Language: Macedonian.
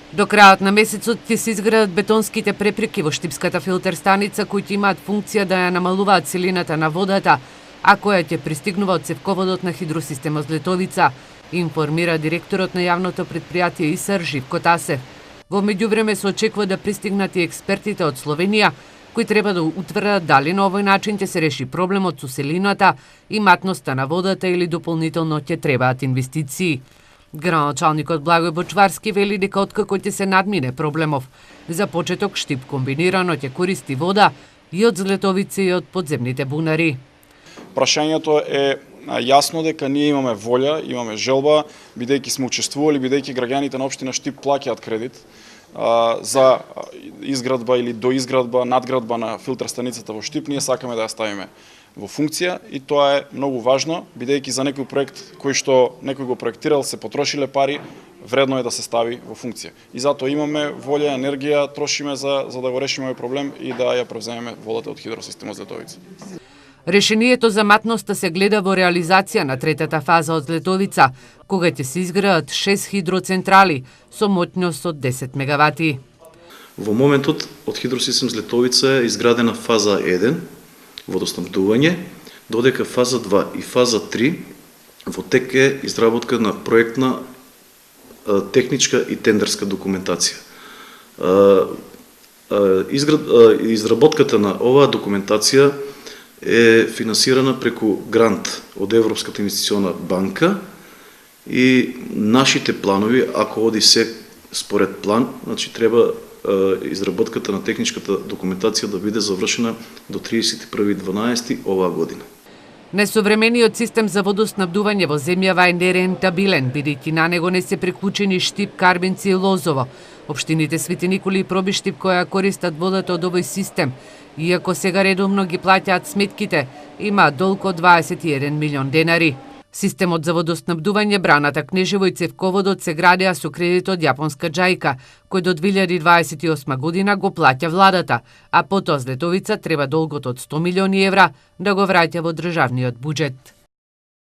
До крајот на месецот ќе се изградат бетонските препреки во Штипската филтерстаница кои ќе имаат функција да ја намалуваат силината на водата, а која ќе пристигнува од цевководот на хидросистемот Злетовица, информира директорот на јавното претпријатие ИСР Живко Тасев. Во меѓувреме се очекува да пристигнат и експертите од Словенија, кои треба да утврдат дали на овој начин ќе се реши проблемот со силината и матноста на водата или дополнително ќе требаат инвестиции. Градоначалникот Благој Бочварски вели дека откако ќе се надмине проблемов, за почеток Штип комбинирано ќе користи вода и од Злетовица и од подземните бунари. Прашањето е јасно дека ние имаме волја, имаме желба, бидејќи сме учествували, бидејќи граѓаните на општина Штип плаќаат кредит за изградба или доизградба, надградба на филтерстаницата во Штип, ние сакаме да ја ставиме во функција и тоа е многу важно, бидејќи за некој проект кој што некој го проектирал, се потрошиле пари, вредно е да се стави во функција. И затоа имаме волја, енергија, трошиме за да го решиме овој проблем и да ја превземеме водата од хидросистемот Злетовица. Решението за матноста се гледа во реализација на третата фаза од Злетовица, кога ќе се изградат 6 хидроцентрали со моќност од 10 мегавати. Во моментот од хидросистем Злетовица е изградена фаза 1, водоснабдување, додека фаза 2 и фаза 3 во тек е изработка на проектна, техничка и тендерска документација. Изработката на оваа документација е финансирана преку грант од Европската инвестициона банка и нашите планови, ако оди се според план, значи треба изработката на техничката документација да биде завршена до 31.12. оваа година. Несовремениот систем за водоснабдување во земјава е нерентабилен, бидејќи на него не се приклучени Штип, Карбенци и Лозово. Општините Свети Николи и Пробиштип која користат водата од овој систем, иако сега редовно ги плаќаат сметките, има долг од 21 милион денари. Системот за водоснабдување браната Кнежево и цевководот се градеа со кредит од јапонска џајка, кој до 2028 година го плаќа владата, а потоа Злетовица треба долгот од 100 милиони евра да го враќа во државниот буџет.